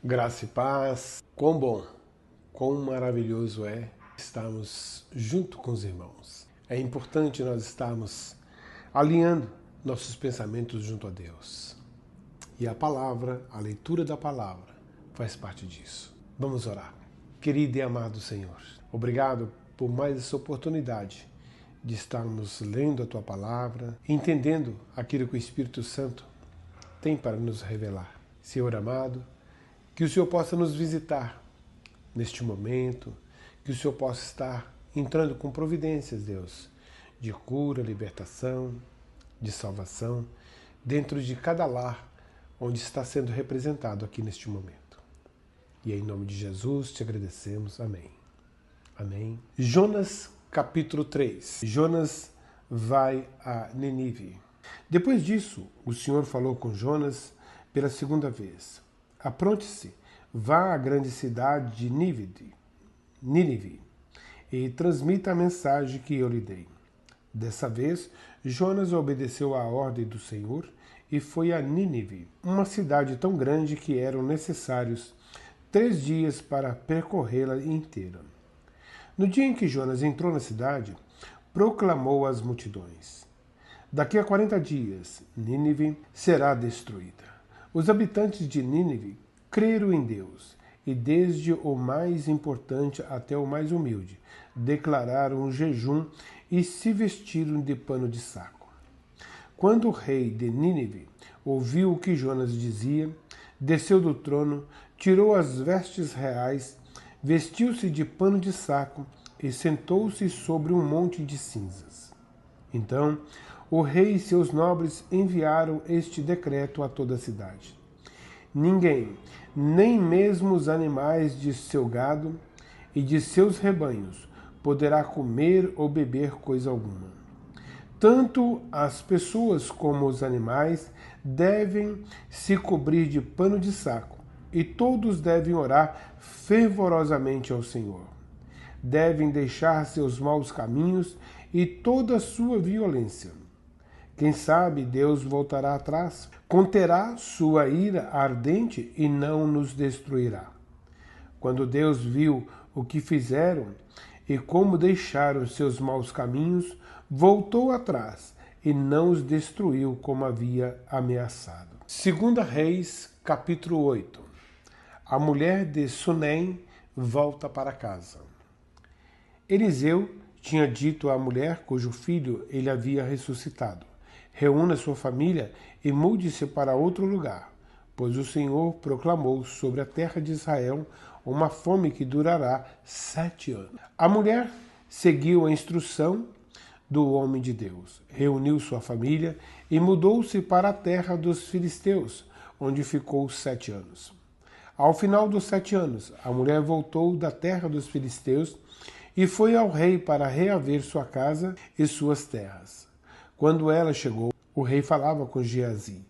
Graça e paz, quão bom, quão maravilhoso é estarmos junto com os irmãos. É importante nós estarmos alinhando nossos pensamentos junto a Deus. E a palavra, a leitura da palavra, faz parte disso. Vamos orar. Querido e amado Senhor, obrigado por mais essa oportunidade de estarmos lendo a Tua palavra, entendendo aquilo que o Espírito Santo tem para nos revelar. Senhor amado, que o Senhor possa nos visitar neste momento, que o Senhor possa estar entrando com providências, Deus, de cura, libertação, de salvação, dentro de cada lar onde está sendo representado aqui neste momento. E em nome de Jesus te agradecemos. Amém. Amém. Jonas, capítulo 3. Jonas vai a Nínive. Depois disso, o Senhor falou com Jonas pela segunda vez. Apronte-se, vá à grande cidade de Nínive e transmita a mensagem que eu lhe dei. Dessa vez, Jonas obedeceu à ordem do Senhor e foi a Nínive, uma cidade tão grande que eram necessários 3 dias para percorrê-la inteira. No dia em que Jonas entrou na cidade, proclamou às multidões: daqui a 40 dias, Nínive será destruída. Os habitantes de Nínive creram em Deus e, desde o mais importante até o mais humilde, declararam um jejum e se vestiram de pano de saco. Quando o rei de Nínive ouviu o que Jonas dizia, desceu do trono, tirou as vestes reais, vestiu-se de pano de saco e sentou-se sobre um monte de cinzas. Então, o rei e seus nobres enviaram este decreto a toda a cidade: ninguém, nem mesmo os animais de seu gado e de seus rebanhos, poderá comer ou beber coisa alguma. Tanto as pessoas como os animais devem se cobrir de pano de saco, e todos devem orar fervorosamente ao Senhor. Devem deixar seus maus caminhos e toda a sua violência. Quem sabe Deus voltará atrás, conterá sua ira ardente e não nos destruirá. Quando Deus viu o que fizeram e como deixaram seus maus caminhos, voltou atrás e não os destruiu como havia ameaçado. 2 Reis, capítulo 8. A mulher de Sunem volta para casa. Eliseu tinha dito à mulher cujo filho ele havia ressuscitado: reúna sua família e mude-se para outro lugar, pois o Senhor proclamou sobre a terra de Israel uma fome que durará 7 anos. A mulher seguiu a instrução do homem de Deus, reuniu sua família e mudou-se para a terra dos filisteus, onde ficou 7 anos. Ao final dos 7 anos, a mulher voltou da terra dos filisteus e foi ao rei para reaver sua casa e suas terras. Quando ela chegou, o rei falava com Geazi,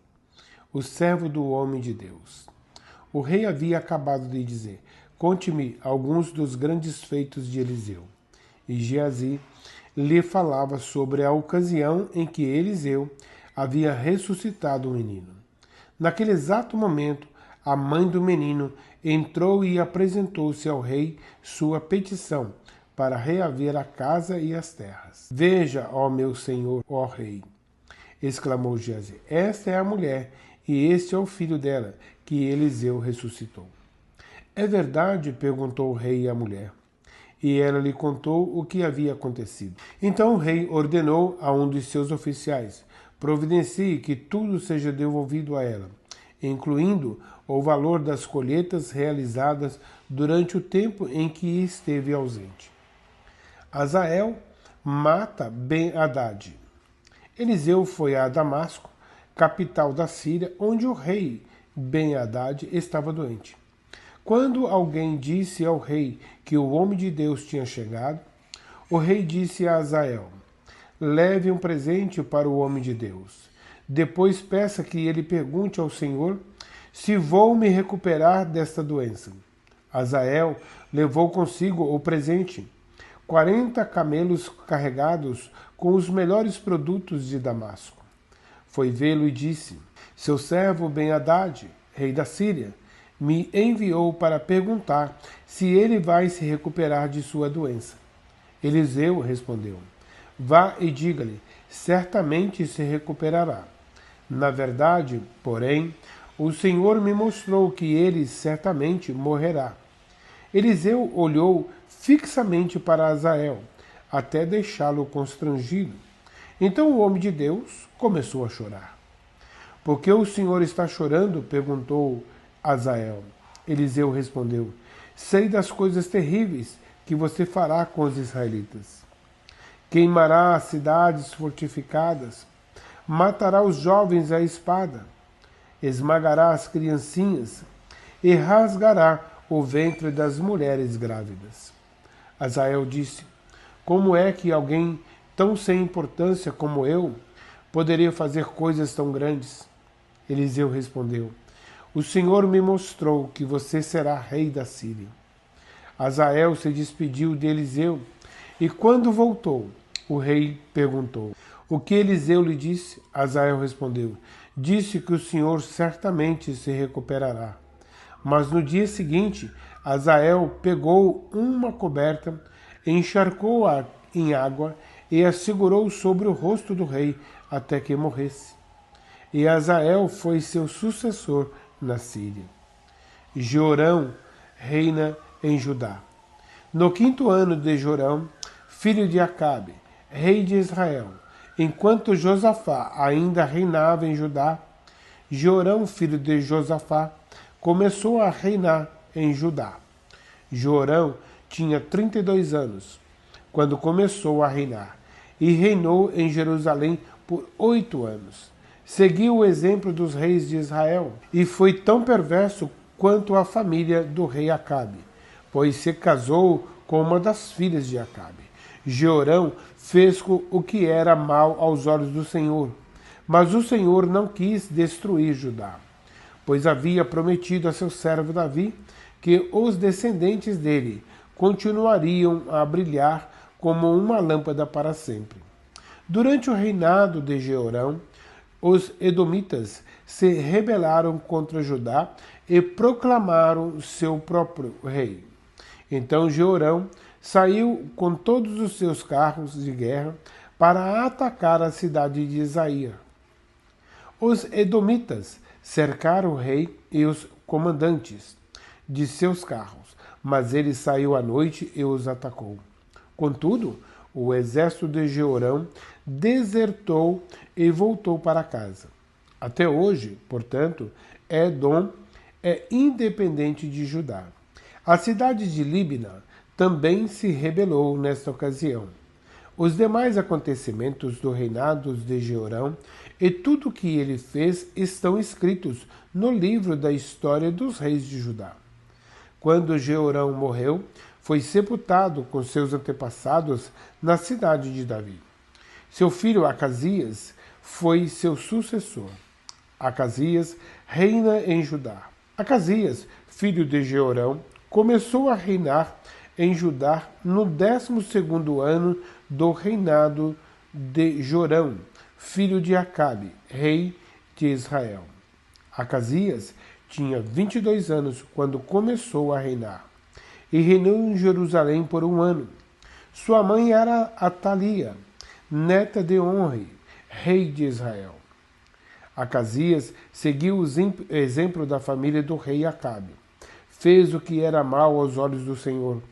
o servo do homem de Deus. O rei havia acabado de dizer: conte-me alguns dos grandes feitos de Eliseu. E Geazi lhe falava sobre a ocasião em que Eliseu havia ressuscitado o menino. Naquele exato momento, a mãe do menino entrou e apresentou-se ao rei sua petição para reaver a casa e as terras. Veja, ó meu senhor, ó rei, exclamou Geazi, esta é a mulher e este é o filho dela, que Eliseu ressuscitou. É verdade? Perguntou o rei à mulher. E ela lhe contou o que havia acontecido. Então o rei ordenou a um dos seus oficiais: providencie que tudo seja devolvido a ela, incluindo o valor das colheitas realizadas durante o tempo em que esteve ausente. Hazael mata Ben-Hadad. Eliseu foi a Damasco, capital da Síria, onde o rei Ben-Hadad estava doente. Quando alguém disse ao rei que o homem de Deus tinha chegado, o rei disse a Hazael: leve um presente para o homem de Deus. Depois peça que ele pergunte ao Senhor se vou me recuperar desta doença. Hazael levou consigo o presente: 40 camelos carregados com os melhores produtos de Damasco. Foi vê-lo e disse: seu servo Ben-Hadad, rei da Síria, me enviou para perguntar se ele vai se recuperar de sua doença. Eliseu respondeu: Vá e diga-lhe, certamente se recuperará. Na verdade, porém, o Senhor me mostrou que ele certamente morrerá. Eliseu olhou fixamente para Azael, até deixá-lo constrangido. Então o homem de Deus começou a chorar. Por que o Senhor está chorando? Perguntou Azael. Eliseu respondeu: Sei das coisas terríveis que você fará com os israelitas. Queimará as cidades fortificadas, matará os jovens à espada, esmagará as criancinhas e rasgará o ventre das mulheres grávidas. Azael disse: Como é que alguém tão sem importância como eu poderia fazer coisas tão grandes? Eliseu respondeu: O Senhor me mostrou que você será rei da Síria. Azael se despediu de Eliseu e, quando voltou, o rei perguntou: O que Eliseu lhe disse? Azael respondeu: Disse que o Senhor certamente se recuperará. Mas no dia seguinte, Azael pegou uma coberta, encharcou-a em água e a segurou sobre o rosto do rei até que morresse. E Azael foi seu sucessor na Síria. Jorão reina em Judá. No 5º ano de Jorão, filho de Acabe, rei de Israel, enquanto Josafá ainda reinava em Judá, Jorão, filho de Josafá, começou a reinar em Judá. Jorão tinha 32 anos quando começou a reinar e reinou em Jerusalém por 8 anos. Seguiu o exemplo dos reis de Israel e foi tão perverso quanto a família do rei Acabe, pois se casou com uma das filhas de Acabe. Jorão fez o que era mal aos olhos do Senhor, mas o Senhor não quis destruir Judá, pois havia prometido a seu servo Davi que os descendentes dele continuariam a brilhar como uma lâmpada para sempre. Durante o reinado de Jorão, os edomitas se rebelaram contra Judá e proclamaram seu próprio rei. Então Jorão saiu com todos os seus carros de guerra para atacar a cidade de Isaías. Os edomitas cercaram o rei e os comandantes de seus carros, mas ele saiu à noite e os atacou. Contudo, o exército de Jorão desertou e voltou para casa. Até hoje, portanto, Edom é independente de Judá. A cidade de Líbina também se rebelou nesta ocasião. Os demais acontecimentos do reinado de Jorão e tudo o que ele fez estão escritos no livro da história dos reis de Judá. Quando Jorão morreu, foi sepultado com seus antepassados na cidade de Davi. Seu filho Acasias foi seu sucessor. Acasias reina em Judá. Acasias, filho de Jorão, começou a reinar em Judá no 12º ano do reinado de Jorão, filho de Acabe, rei de Israel. Acasias tinha 22 anos quando começou a reinar, e reinou em Jerusalém por 1 ano. Sua mãe era Atalia, neta de Onri, rei de Israel. Acasias seguiu o exemplo da família do rei Acabe. Fez o que era mal aos olhos do Senhor,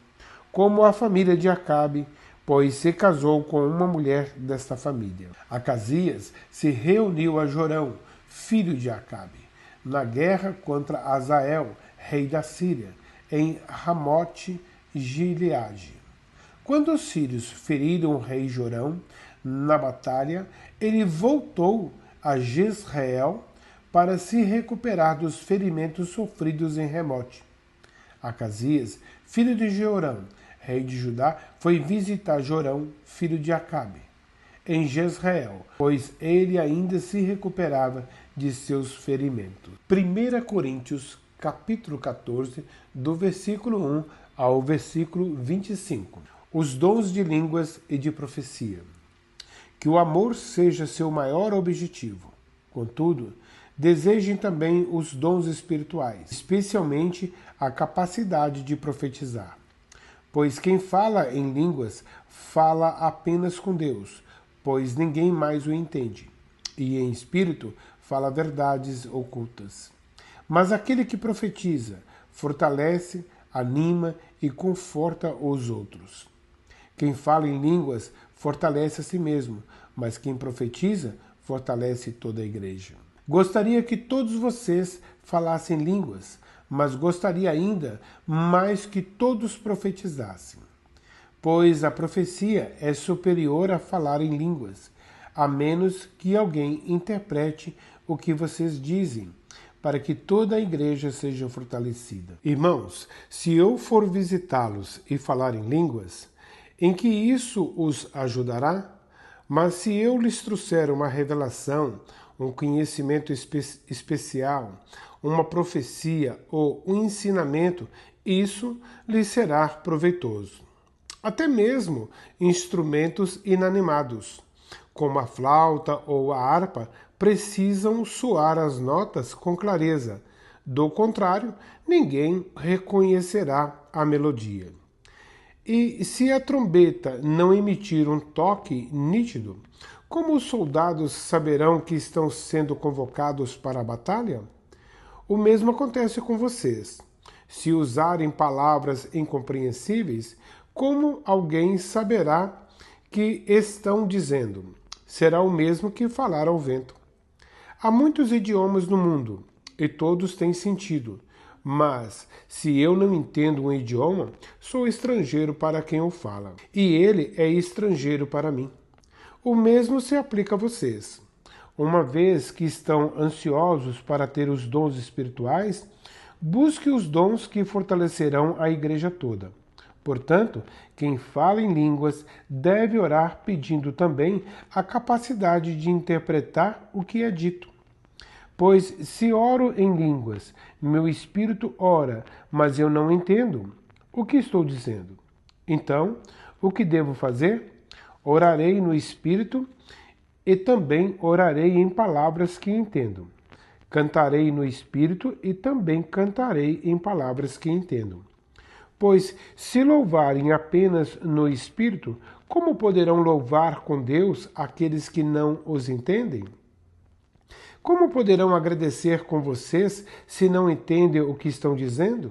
como a família de Acabe, pois se casou com uma mulher desta família. Acasias se reuniu a Jorão, filho de Acabe, na guerra contra Azael, rei da Síria, em Ramote Gileade. Quando os sírios feriram o rei Jorão na batalha, ele voltou a Jezreel para se recuperar dos ferimentos sofridos em Ramote. Acasias, filho de Jorão, rei de Judá, foi visitar Jorão, filho de Acabe, em Jezreel, pois ele ainda se recuperava de seus ferimentos. 1 Coríntios, capítulo 14, do versículo 1 ao versículo 25. Os dons de línguas e de profecia. Que o amor seja seu maior objetivo. Contudo, Desejem também os dons espirituais, especialmente a capacidade de profetizar. Pois quem fala em línguas fala apenas com Deus, pois ninguém mais o entende. E em espírito fala verdades ocultas. Mas aquele que profetiza fortalece, anima e conforta os outros. Quem fala em línguas fortalece a si mesmo, mas quem profetiza fortalece toda a igreja. Gostaria que todos vocês falassem línguas, mas gostaria ainda mais que todos profetizassem. Pois a profecia é superior a falar em línguas, a menos que alguém interprete o que vocês dizem, para que toda a igreja seja fortalecida. Irmãos, se eu for visitá-los e falar em línguas, em que isso os ajudará? Mas se eu lhes trouxer uma revelação, um conhecimento especial, uma profecia ou um ensinamento, isso lhes será proveitoso. Até mesmo instrumentos inanimados, como a flauta ou a harpa, precisam soar as notas com clareza. Do contrário, ninguém reconhecerá a melodia. E se a trombeta não emitir um toque nítido, como os soldados saberão que estão sendo convocados para a batalha? O mesmo acontece com vocês. Se usarem palavras incompreensíveis, como alguém saberá que estão dizendo? Será o mesmo que falar ao vento. Há muitos idiomas no mundo, e todos têm sentido. Mas, se eu não entendo um idioma, sou estrangeiro para quem o fala, e ele é estrangeiro para mim. O mesmo se aplica a vocês. Uma vez que estão ansiosos para ter os dons espirituais, busque os dons que fortalecerão a igreja toda. Portanto, quem fala em línguas deve orar pedindo também a capacidade de interpretar o que é dito. Pois se oro em línguas, meu espírito ora, mas eu não entendo o que estou dizendo. Então, o que devo fazer? Orarei no espírito e também orarei em palavras que entendo. Cantarei no espírito e também cantarei em palavras que entendo. Pois se louvarem apenas no espírito, como poderão louvar com Deus aqueles que não os entendem? Como poderão agradecer com vocês se não entendem o que estão dizendo?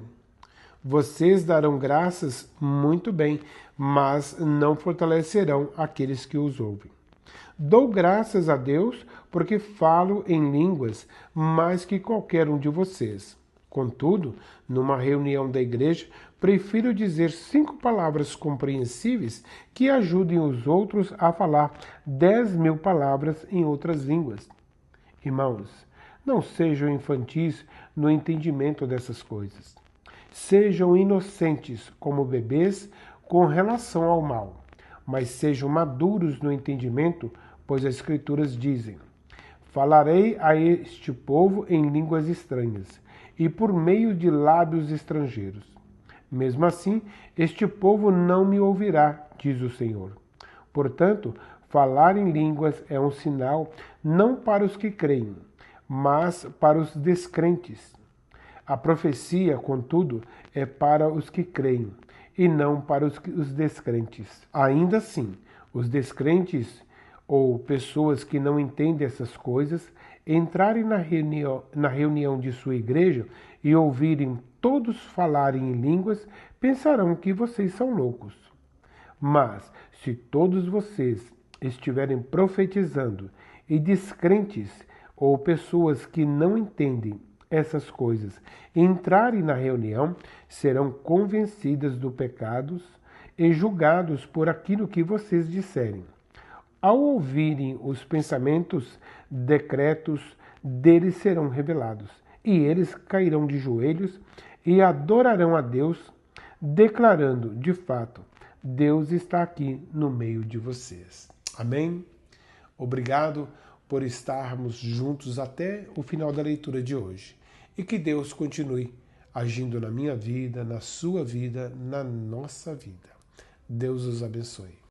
Vocês darão graças muito bem, mas não fortalecerão aqueles que os ouvem. Dou graças a Deus porque falo em línguas mais que qualquer um de vocês. Contudo, numa reunião da igreja, prefiro dizer 5 palavras compreensíveis que ajudem os outros a falar 10.000 palavras em outras línguas. Irmãos, não sejam infantis no entendimento dessas coisas. Sejam inocentes como bebês com relação ao mal, mas sejam maduros no entendimento, pois as Escrituras dizem: falarei a este povo em línguas estranhas e por meio de lábios estrangeiros. Mesmo assim, este povo não me ouvirá, diz o Senhor. Portanto, falar em línguas é um sinal não para os que creem, mas para os descrentes. A profecia, contudo, é para os que creem e não para os descrentes. Ainda assim, os descrentes ou pessoas que não entendem essas coisas entrarem na reunião de sua igreja e ouvirem todos falarem em línguas, pensarão que vocês são loucos. Mas, se todos vocês estiverem profetizando e descrentes ou pessoas que não entendem essas coisas entrarem na reunião, serão convencidas do pecado e julgados por aquilo que vocês disserem. Ao ouvirem os pensamentos, decretos deles serão revelados, e eles cairão de joelhos e adorarão a Deus, declarando, de fato, Deus está aqui no meio de vocês. Amém? Obrigado por estarmos juntos até o final da leitura de hoje. E que Deus continue agindo na minha vida, na sua vida, na nossa vida. Deus os abençoe.